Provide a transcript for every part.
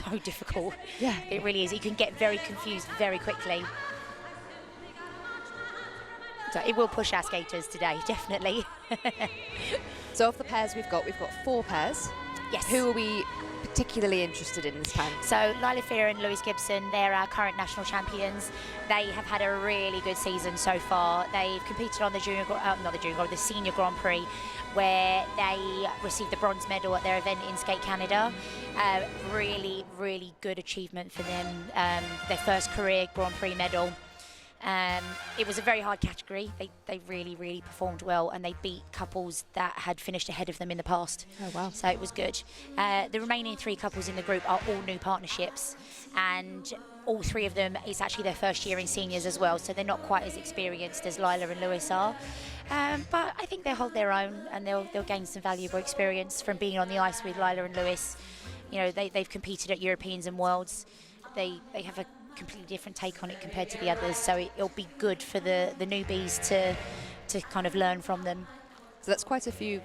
so difficult. Yeah. It really is. You can get very confused very quickly. So it will push our skaters today, definitely. So of the pairs we've got 4 pairs. Yes. Who are we particularly interested in this time? So Lila Fear and Lewis Gibson, they're our current national champions. They have had a really good season so far. They've competed on the the Senior Grand Prix, where they received the bronze medal at their event in Skate Canada. Really, really good achievement for them. Their first career Grand Prix medal. It was a very hard category. They really, really performed well, and they beat couples that had finished ahead of them in the past. Oh, wow. So it was good. The remaining 3 couples in the group are all new partnerships, and all 3 of them, it's actually their first year in seniors as well, so they're not quite as experienced as Lila and Lewis are. But I think they'll hold their own, and they'll gain some valuable experience from being on the ice with Lila and Lewis. You know, they've competed at Europeans and Worlds. They have a completely different take on it compared to the others, so it'll be good for the newbies to kind of learn from them. So that's quite a few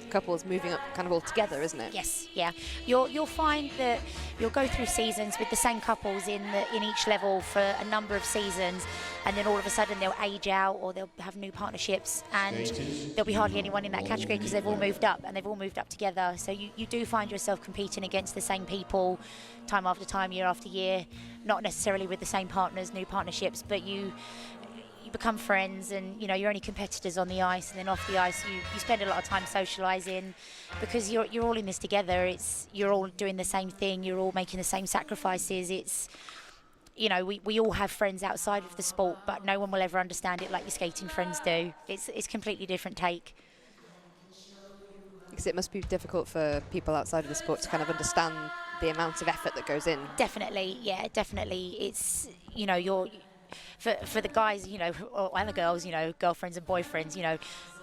couples moving up kind of all together, isn't it? Yes, yeah. You'll find that you'll go through seasons with the same couples in each level for a number of seasons, and then all of a sudden they'll age out or they'll have new partnerships, and there'll be hardly anyone in that category because they've all moved up, and they've all moved up together. So you do find yourself competing against the same people time after time, year after year, not necessarily with the same partners, new partnerships, but you become friends, and you're only competitors on the ice, and then off the ice you spend a lot of time socializing because you're all in this together. You're all doing the same thing, you're all making the same sacrifices. It's we all have friends outside of the sport, but no one will ever understand it like your skating friends do. It's completely different take. Because it must be difficult for people outside of the sport to kind of understand the amount of effort that goes in. Definitely, yeah, definitely. It's you're for the guys, and the girls, girlfriends and boyfriends,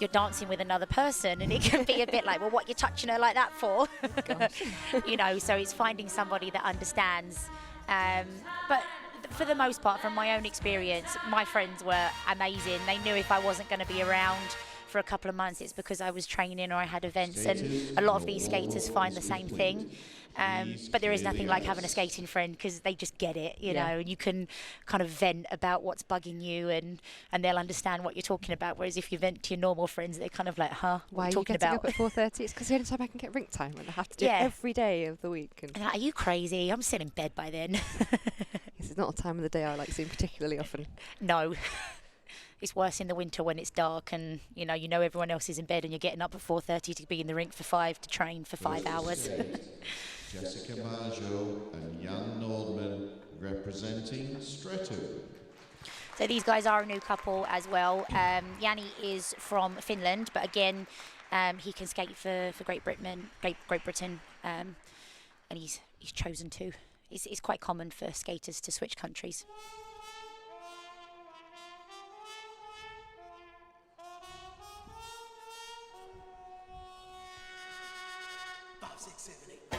you're dancing with another person, and it can be a bit like, well, what you're touching her like that for? So it's finding somebody that understands. But for the most part, from my own experience, my friends were amazing. They knew if I wasn't going to be around for a couple of months, it's because I was training or I had events, and a lot of these skaters find the same thing. But there is nothing like having a skating friend, because they just get it, you know, and you can kind of vent about what's bugging you, and they'll understand what you're talking about. Whereas if you vent to your normal friends, they're kind of like, huh, what are you talking about? Why are you getting up at 4:30? It's because the only time I can get rink time, and I have to do it every day of the week. And like, are you crazy? I'm still in bed by then. It's not a time of the day I like seeing particularly often. No. It's worse in the winter when it's dark, and you know everyone else is in bed, and you're getting up at 4:30 to be in the rink for 5 to train for 5 hours. Jessica Marjo and Jan Nordman representing Streatham. So these guys are a new couple as well. Yanni is from Finland, but again, he can skate for Great Britain, and he's chosen to. It's quite common for skaters to switch countries. 5, 6, 7, 8.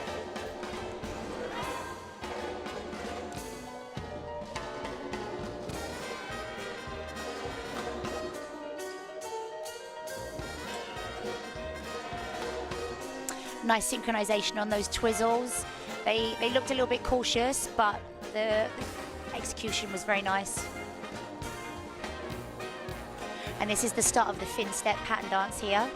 Nice synchronization on those twizzles. They looked a little bit cautious, but the execution was very nice. And this is the start of the Finn step pattern dance here.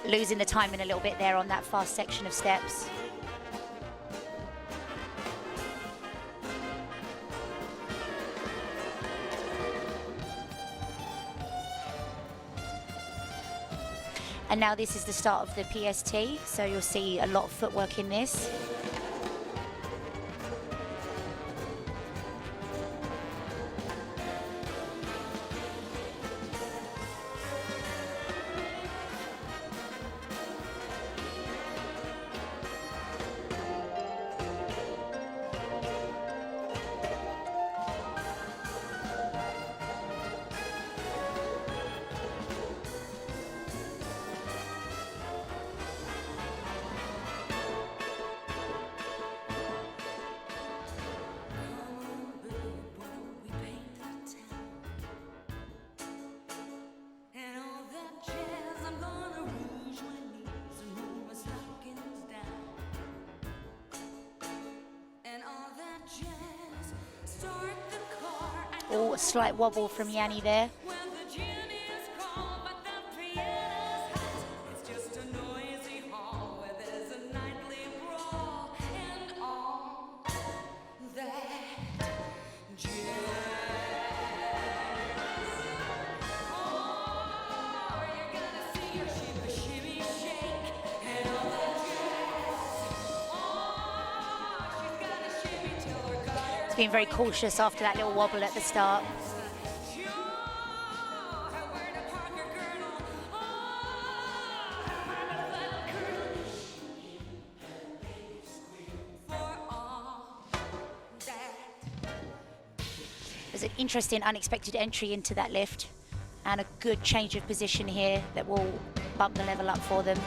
Losing the timing a little bit there on that fast section of steps. And now this is the start of the PST, so you'll see a lot of footwork in this. Oh, a slight wobble from Yanni there. Being very cautious after that little wobble at the start. There's an interesting, unexpected entry into that lift and a good change of position here that will bump the level up for them.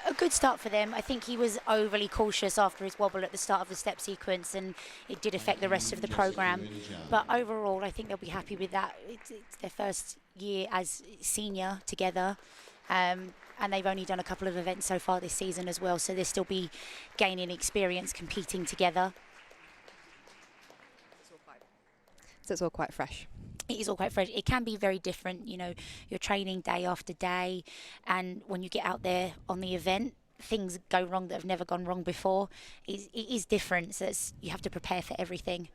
A good start for them. I think he was overly cautious after his wobble at the start of the step sequence, and it did affect the rest of the program. But overall, I think they'll be happy with that. It's their first year as senior together, and they've only done a couple of events so far this season as well, so they'll still be gaining experience competing together. So it's all quite fresh. It is all quite fresh. It can be very different, you know, you're training day after day, and when you get out there on the event, things go wrong that have never gone wrong before. It is different, so you have to prepare for everything.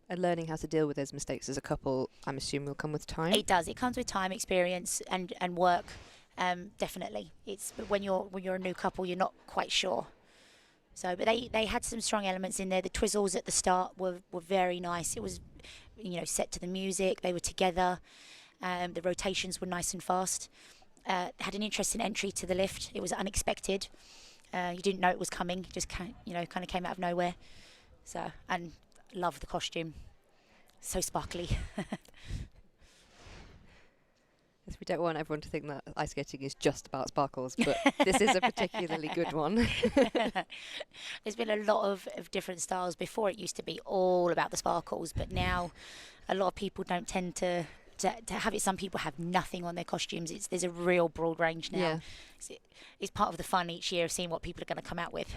And learning how to deal with those mistakes as a couple, I'm assuming, will come with time. It does. It comes with time, experience, and work. Definitely. It's when you're a new couple, you're not quite sure. So, but they had some strong elements in there. The twizzles at the start were very nice. It was, you know, set to the music. They were together. The rotations were nice and fast. Had an interesting entry to the lift. It was unexpected. You didn't know it was coming. It just kind of came out of nowhere. So, and love the costume. So sparkly. Yes, we don't want everyone to think that ice skating is just about sparkles, but this is a particularly good one. There's been a lot of different styles. Before it used to be all about the sparkles, but now a lot of people don't tend to have it. Some people have nothing on their costumes. There's a real broad range now. Yeah. It's part of the fun each year of seeing what people are going to come out with.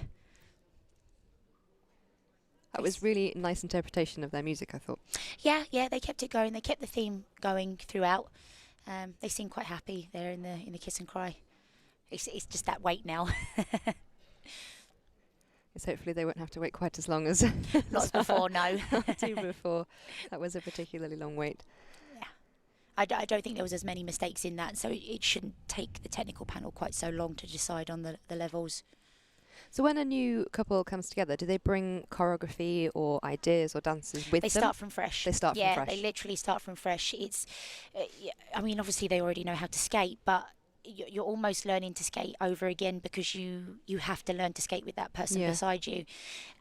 That was really nice interpretation of their music, I thought. Yeah, they kept it going. They kept the theme going throughout. They seem quite happy there in the kiss and cry. It's just that wait now. Yes, hopefully they won't have to wait quite as long as not as before. No, two before. That was a particularly long wait. Yeah, I don't think there was as many mistakes in that, so it shouldn't take the technical panel quite so long to decide on the levels. So when a new couple comes together, do they bring choreography or ideas or dances with them? They start from fresh. They start from fresh. Yeah, they literally start from fresh. It's, I mean, obviously they already know how to skate, but you're almost learning to skate over again because you have to learn to skate with that person beside you.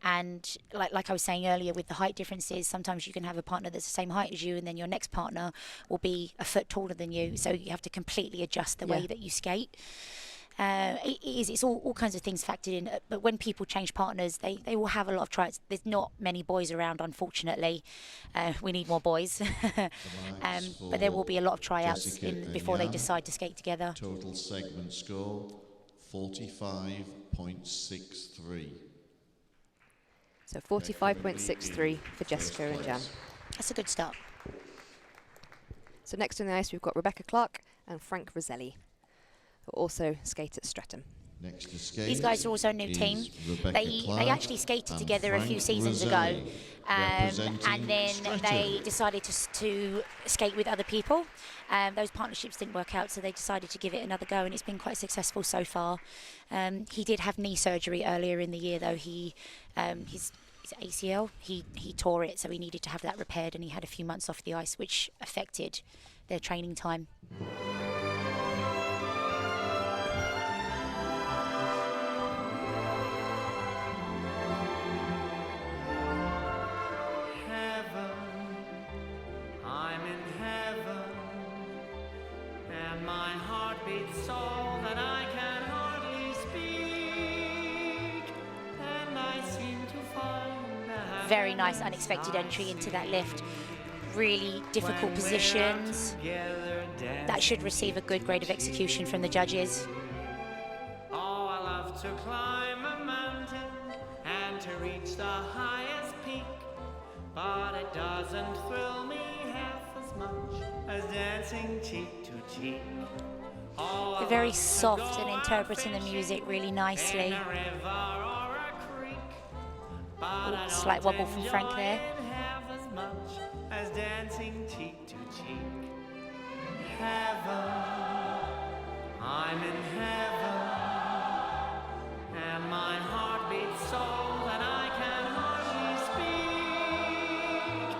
And like I was saying earlier, with the height differences, sometimes you can have a partner that's the same height as you, and then your next partner will be a foot taller than you. So you have to completely adjust the way that you skate. It's all kinds of things factored in, but when people change partners, they will have a lot of tryouts. There's not many boys around, unfortunately. We need more boys. But there will be a lot of tryouts before they decide to skate together. Total segment score 45.63. So 45.63 for Jessica and Jan. That's a good start. So next on the ice we've got Rebecca Clark and Frank Roselli, who also skate at Streatham. Next to skate. These guys are also a new team. They actually skated together a few seasons ago, and then they decided to skate with other people. Those partnerships didn't work out, so they decided to give it another go, and it's been quite successful so far. He did have knee surgery earlier in the year, though. His ACL, he tore it, so he needed to have that repaired, and he had a few months off the ice, which affected their training time. Very nice unexpected entry into that lift. Really difficult positions. That should receive a good grade of execution from the judges. Oh, I love to climb a mountain and to reach the highest peak, but it doesn't thrill me half as much as dancing cheek to cheek. Oh, I They're very love to soft go and interpreting the music really nicely. in a river or a creek, but I don't Slight wobble from Frank enjoy there. it half as much as dancing cheek to cheek. Heaven, I'm in heaven, and my heart beats so that I can hardly speak,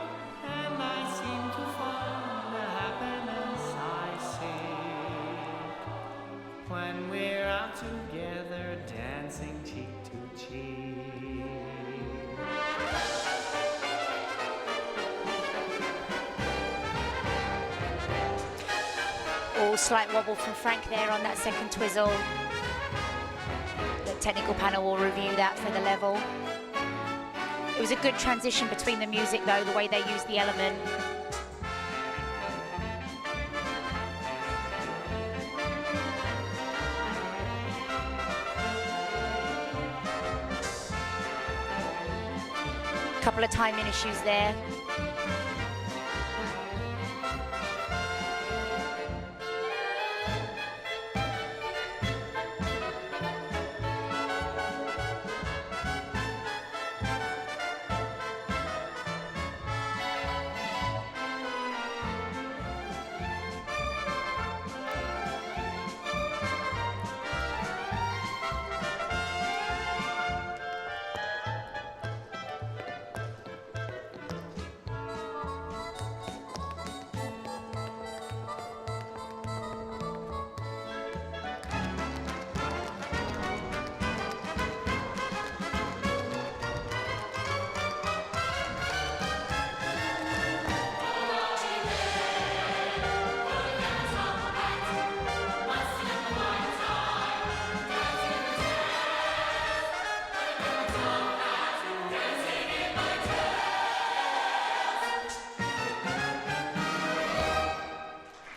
and I seem to find the happiness I seek when we're out together dancing cheek to cheek. Slight wobble from Frank there on that second twizzle. The technical panel will review that for the level. It was a good transition between the music though, the way they used the element. Couple of timing issues there.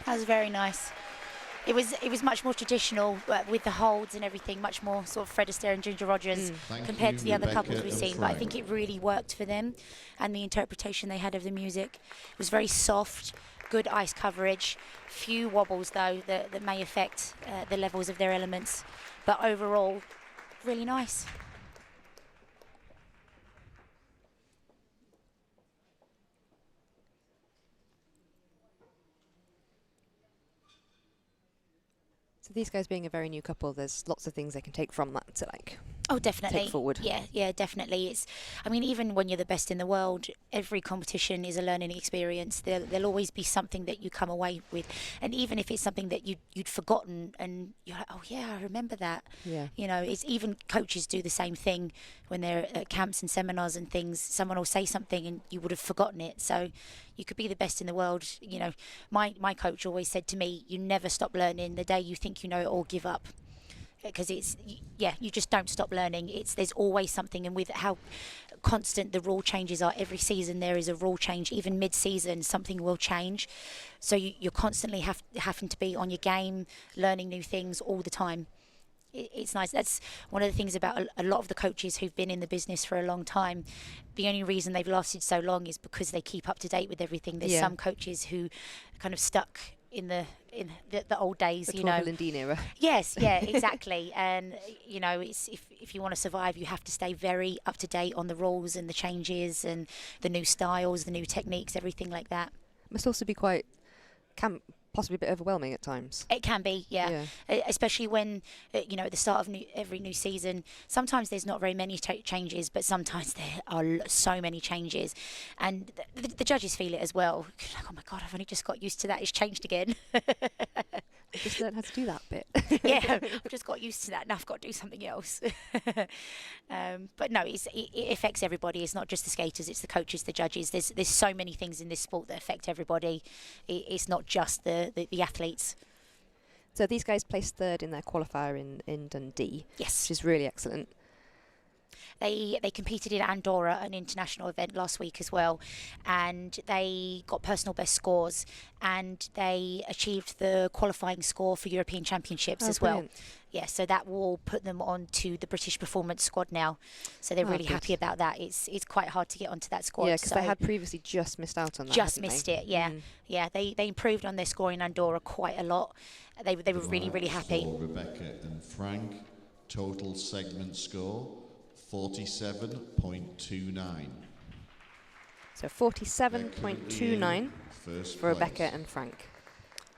That was very nice. It was much more traditional with the holds and everything, much more sort of Fred Astaire and Ginger Rogers Thank compared you, to the other Rebecca couples we've and seen. But I Frank. think it really worked for them, and the interpretation they had of the music was very soft, good ice coverage, few wobbles though that may affect the levels of their elements, but overall, really nice. So these guys being a very new couple, there's lots of things they can take from that to like Oh, definitely. take forward. Yeah, definitely. I mean, even when you're the best in the world, every competition is a learning experience. There'll always be something that you come away with, and even if it's something that you'd forgotten, and you're like, oh yeah, I remember that. Yeah. You know, it's even coaches do the same thing when they're at camps and seminars and things. Someone will say something and you would have forgotten it. So you could be the best in the world. You know, my coach always said to me, you never stop learning. The day you think you know it all, give up. Because you just don't stop learning. There's always something, and with how constant the rule changes are every season, there is a rule change. Even mid-season, something will change. So you're constantly having to be on your game, learning new things all the time. It's nice. That's one of the things about a lot of the coaches who've been in the business for a long time. The only reason they've lasted so long is because they keep up to date with everything. There's some coaches who are kind of stuck in the old days, The you know. Torvill and Dean era. Yes, yeah, exactly. And you know, it's if you want to survive, you have to stay very up to date on the rules and the changes and the new styles, the new techniques, everything like that. Must also be can possibly a bit overwhelming at times. It can be, yeah. Especially when, you know, at the start of every new season, sometimes there's not very many changes, but sometimes there are so many changes. And the judges feel it as well. Like, oh my God, I've only just got used to that. It's changed again. Just learn how to do that bit. Yeah, I've just got used to that. Now I've got to do something else. But no, it affects everybody. It's not just the skaters, it's the coaches, the judges. There's so many things in this sport that affect everybody. It's not just the athletes. So these guys placed third in their qualifier in Dundee, Yes. which is really excellent. They competed in Andorra, an international event last week as well, and they got personal best scores, and they achieved the qualifying score for European Championships as well. Brilliant. Yeah, so that will put them onto the British Performance Squad now. So they're really good. happy about that. It's quite hard to get onto that squad. Yeah, because so they had previously just missed out on that. just hadn't missed they? it. Yeah, yeah. They improved on their score in Andorra quite a lot. They were really happy. For Rebecca and Frank, total segment score 47.29. So 47.29 First for Rebecca place. and Frank.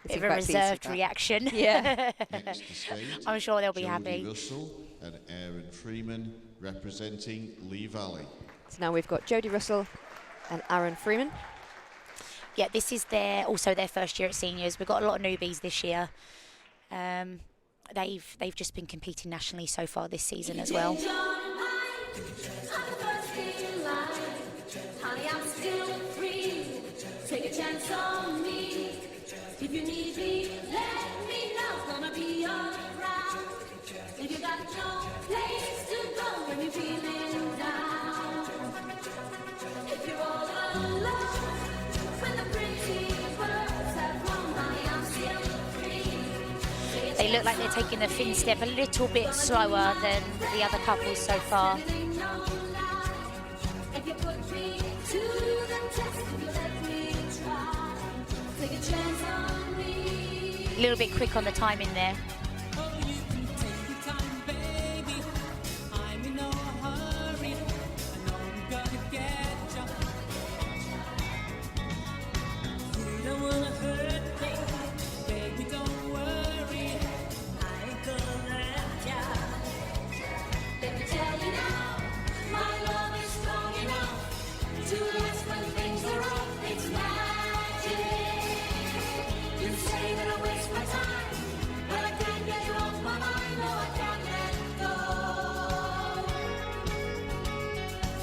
They Bit seem of a quite pleased with reserved that. reaction. Yeah. Next to state, I'm sure they'll be Jodie happy. Russell and Aaron Freeman representing Lee Valley. So now we've got Jodie Russell and Aaron Freeman. Yeah, this is also their first year at seniors. We've got a lot of newbies this year. They've just been competing nationally so far this season as well. Honey, I'm still free. Take a chance on me. If you need me, let me know. Gonna be around. If you got no place to go when you're feeling down. If you're all alone, when the pretty birds have flown, honey, I'm still free. They look like they're taking the fin step a little bit slower than the other couples so far. If you put me to the test, if you let me try, take a chance on me. A little bit quick on the timing there. Oh, you can take your time, baby. I'm in no hurry. I know I'm gonna get you. You don't wanna hurt me, baby. Don't worry. I ain't gonna let ya. Let me tell you now, my love is strong enough to last when things are rough. It's magic. You say that I waste my time, but I can't get you off my mind. No, I can't let go.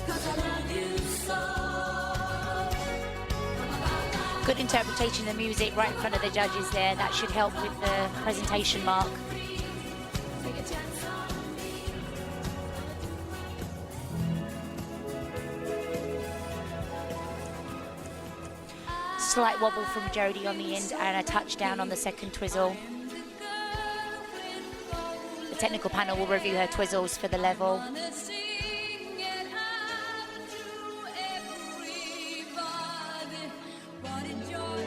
'Cause I love you so. Good interpretation of the music right in front of the judges there. That should help with the presentation mark. Take a chance on me. Slight wobble from Jodie on the end and a touchdown on the second twizzle. The technical panel will review her twizzles for the level. Wanna sing it out to everybody. What a joy,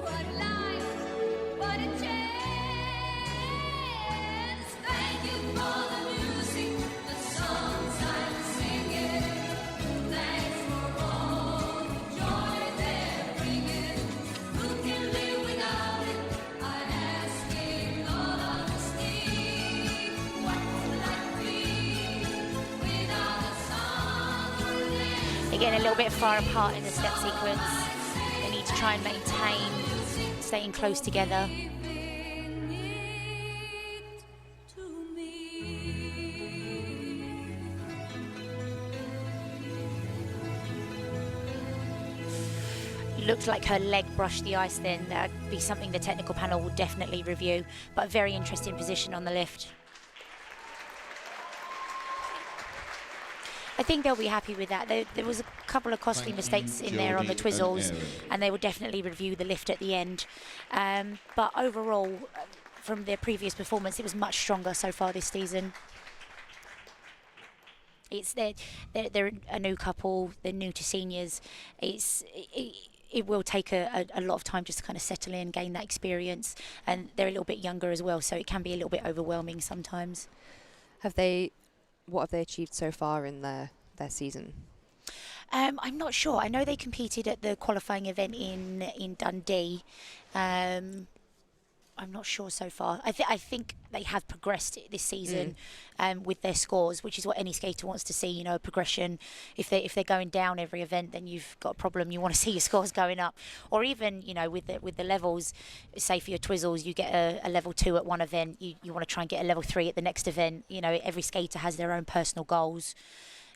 what a life, what a chance. Thank you for the music, the songs I'm singing. Thanks for all the joy they're bringing. Who can live without it? I ask in all honesty. What would life be without a song? They're getting a little bit far apart in the step sequence. They need to try and maintain staying close together. Looked like her leg brushed the ice then. That'd be something the technical panel will definitely review, but a very interesting position on the lift. I think they'll be happy with that. There was a couple of costly Thank you, mistakes in there on the Jodie and twizzles, Aaron. and they will definitely review the lift at the end. But overall, from their previous performance, it was much stronger so far this season. They're a new couple. They're new to seniors. It will take a lot of time just to kind of settle in, gain that experience, and they're a little bit younger as well, so it can be a little bit overwhelming sometimes. What have they achieved so far in their season? I'm not sure. I know they competed at the qualifying event in Dundee. I'm not sure so far. I think they have progressed this season with their scores, which is what any skater wants to see. You know, progression. If they're going down every event, then you've got a problem. You want to see your scores going up, or even with the levels. Say for your twizzles, you get a level 2 at one event. You want to try and get a level 3 at the next event. You know, every skater has their own personal goals.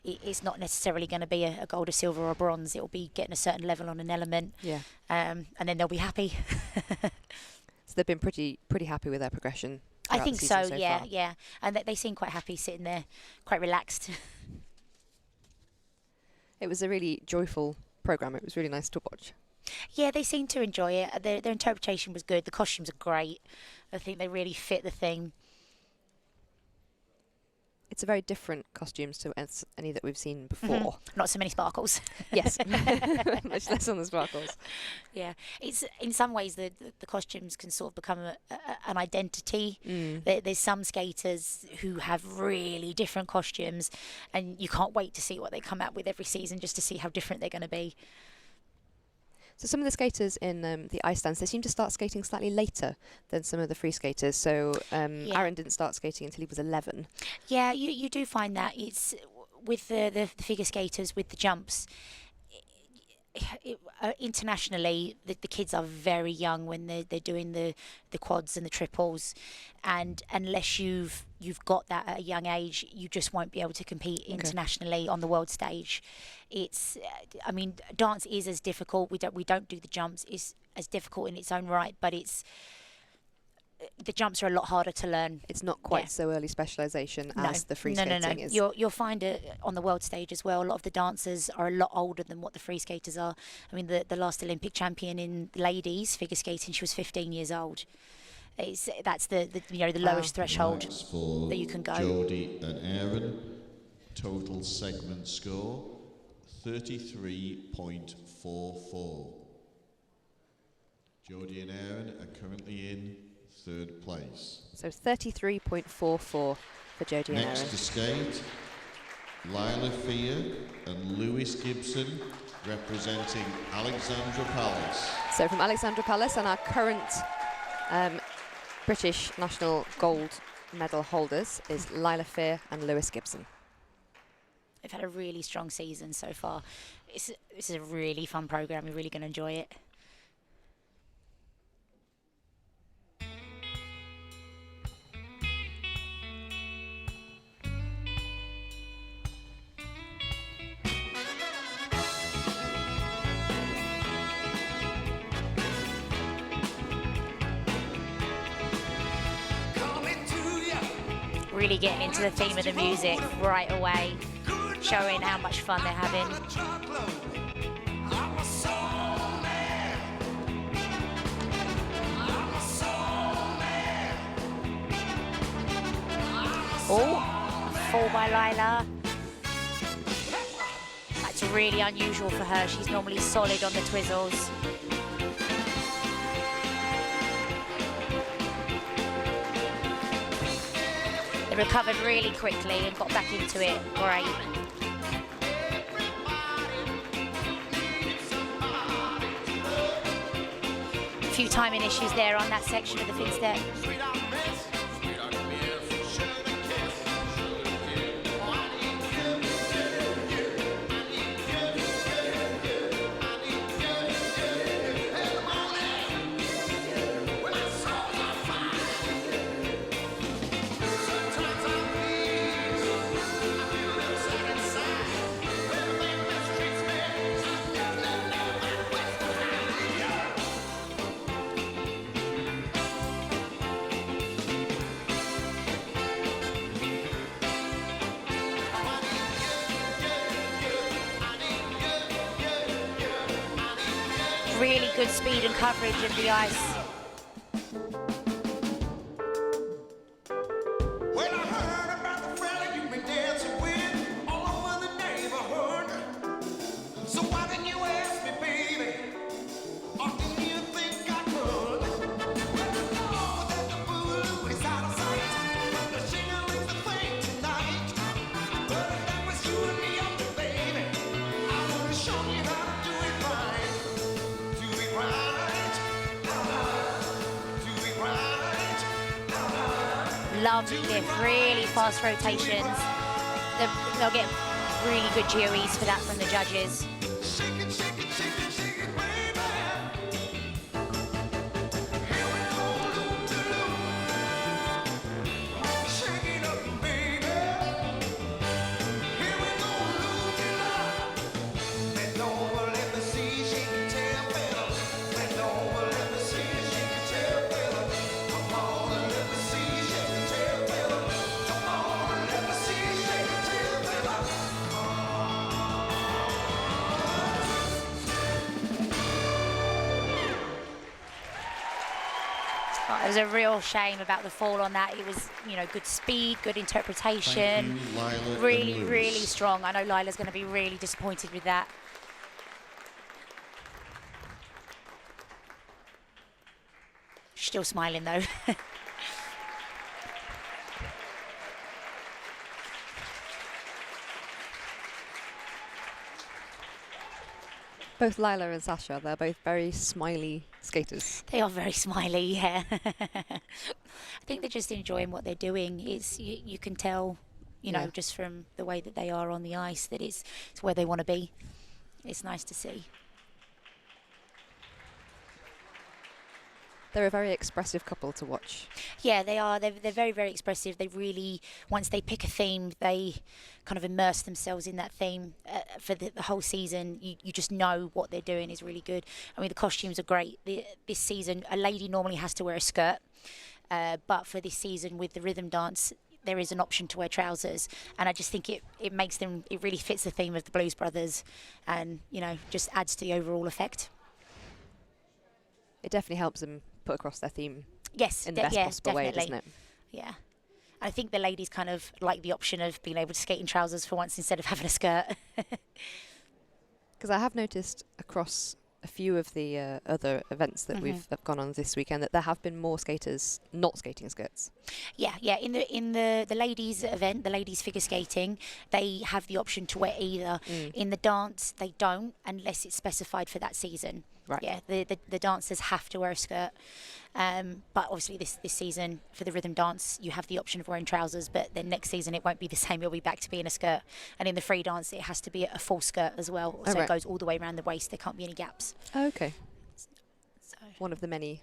It's not necessarily going to be a gold, a silver, or a bronze. It will be getting a certain level on an element. Yeah. And then they'll be happy. So they've been pretty happy with their progression. I throughout think the so, season yeah, far. yeah. And they seem quite happy sitting there, quite relaxed. It was a really joyful programme. It was really nice to watch. Yeah, they seem to enjoy it. Their interpretation was good. The costumes are great. I think they really fit the theme. It's a very different costumes to any that we've seen before. Not so many sparkles. Yes, much less on the sparkles. Yeah, it's in some ways the costumes can sort of become an identity. There's some skaters who have really different costumes, and you can't wait to see what they come out with every season, just to see how different they're going to be. So some of the skaters in the ice dance, they seem to start skating slightly later than some of the free skaters. So Aaron didn't start skating until he was 11. Yeah, you do find that it's with the figure skaters with the jumps. Internationally, the kids are very young when they're doing the quads and the triples, and unless you've got that at a young age, you just won't be able to compete internationally on the world stage. It's, I mean, dance is as difficult. We don't do the jumps. It's as difficult in its own right, but the jumps are a lot harder to learn. It's not quite so early specialisation as the free no, skating is. You'll find it on the world stage as well. A lot of the dancers are a lot older than what the free skaters are. I mean, the last Olympic champion in ladies figure skating, she was 15 years old. That's the lowest threshold Marks for that you can go. Jodie and Aaron. Total segment score 33.44. Jodie and Aaron are currently in third place. So 33.44 for Jodie and Next Aaron. to skate, Lila Fear and Lewis Gibson representing Alexandra Palace. So from Alexandra Palace and our current British national gold medal holders is Lila Fear and Lewis Gibson. They've had a really strong season so far. This is a really fun programme. You're really going to enjoy it. Really getting into the theme of the music right away, showing how much fun they're having. Oh, fall by Lila. That's really unusual for her. She's normally solid on the twizzles. They recovered really quickly and got back into it. Great. A few timing issues there on that section of the fin step. Really good speed and coverage of the ice. Well, I heard about the fella you've been dancing with all over the neighborhood. So why didn't you ask me, baby? Or didn't you think I could? Well, you know that the boogaloo is out of sight, but the shingle is the thing tonight. But if that was you and me up there, baby, I would have shown you how to do it right. Do it right. Do it right. Lovely lift, really fast rotations. They'll get really good GOEs for that from the judges. Shake it, shake it, shake it, shake it, baby. Here we go, loo-doo-doo. Shake it up, baby. Here we go, loo-doo-doo. Bend over, let me see, shake it, tail, fella. Bend over, let me see, shake it, tail, fella. Come on, let me see, shake it. was a real shame about the fall on that. It was, you know, good speed, good interpretation. Thank you, Lila and really, Lewis. really strong. I know Lila's going to be really disappointed with that. Still smiling though. Both Lila and Sasha, they're both very smiley skaters. They are very smiley, yeah. I think they're just enjoying what they're doing. It's you can tell, you know, Yeah. just from the way that they are on the ice, that it's where they want to be. It's nice to see. They're a very expressive couple to watch. Yeah, they are. They're very, very expressive. They really, once they pick a theme, they kind of immerse themselves in that theme for the whole season. You just know what they're doing is really good. I mean, the costumes are great. This season, a lady normally has to wear a skirt, but for this season with the rhythm dance, there is an option to wear trousers, and I just think it makes them, it really fits the theme of the Blues Brothers, and, you know, just adds to the overall effect. It definitely helps them put across their theme Yes, in the best yeah, possible way, definitely. doesn't it? Yeah. I think the ladies kind of like the option of being able to skate in trousers for once instead of having a skirt. Because I have noticed across a few of the other events that we've gone on this weekend that there have been more skaters not skating skirts. Yeah. In the ladies event, the ladies figure skating, they have the option to wear either. In the dance, they don't unless it's specified for that season. Right. Yeah, the dancers have to wear a skirt. But obviously this season for the rhythm dance, you have the option of wearing trousers, but then next season it won't be the same. You'll be back to being a skirt. And in the free dance, it has to be a full skirt as well. So right. it goes all the way around the waist. There can't be any gaps. Okay. So One of the many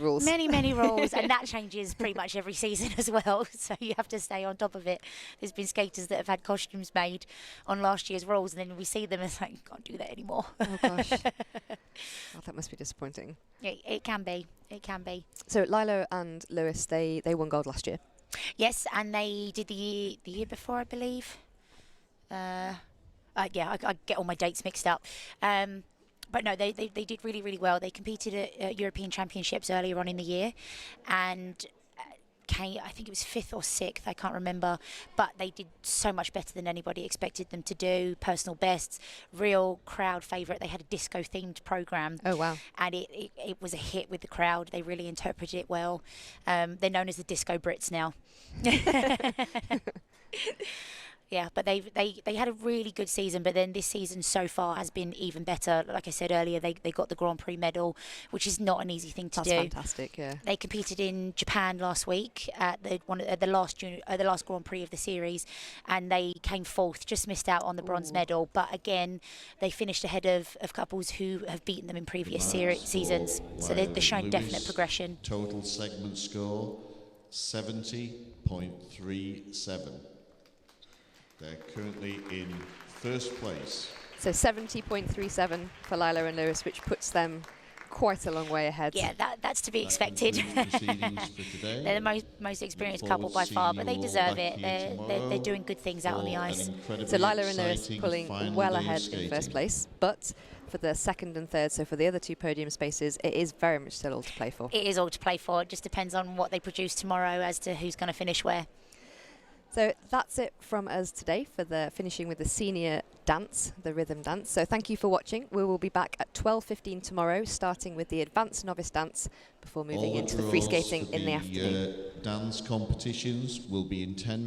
rules. many rules, and that changes pretty much every season as well. So you have to stay on top of it. There's been skaters that have had costumes made on last year's rules, and then we see them and it's like, you can't do that anymore. Oh gosh. Oh, that must be disappointing. Yeah, it can be. It can be. So Lila and Lewis, they won gold last year. Yes, and they did the year before, I believe. Yeah, I get all my dates mixed up. But no, they did really, really well. They competed at European Championships earlier on in the year, and I think it was 5th or 6th, I can't remember, but they did so much better than anybody expected them to do. Personal bests, real crowd favourite. They had a disco themed programme. Oh wow. And it was a hit with the crowd. They really interpreted it well. They're known as the Disco Brits now. Yeah, but they had a really good season, but then this season so far has been even better. Like I said earlier, they got the Grand Prix medal, which is not an easy thing to That's do. fantastic, yeah. They competed in Japan last week at the last Grand Prix of the series, and they came 4th, just missed out on the bronze medal. But again, they finished ahead of couples who have beaten them in previous seasons. So they're showing definite progression. Total segment score 70.37. They're currently in first place. So 70.37 for Lila and Lewis, which puts them quite a long way ahead. Yeah, that's to be expected. They're the most experienced couple by far, but they deserve it. They're doing good things out on the ice. So Lila and Lewis pulling well ahead in first place, but for the second and third, so for the other 2 podium spaces, it is very much still all to play for. It is all to play for. It just depends on what they produce tomorrow as to who's going to finish where. So that's it from us today for the finishing with the senior dance, the rhythm dance. So thank you for watching. We will be back at 12:15 tomorrow, starting with the advanced novice dance before moving into the free skating in the afternoon. Dance competitions will be in 10 minutes.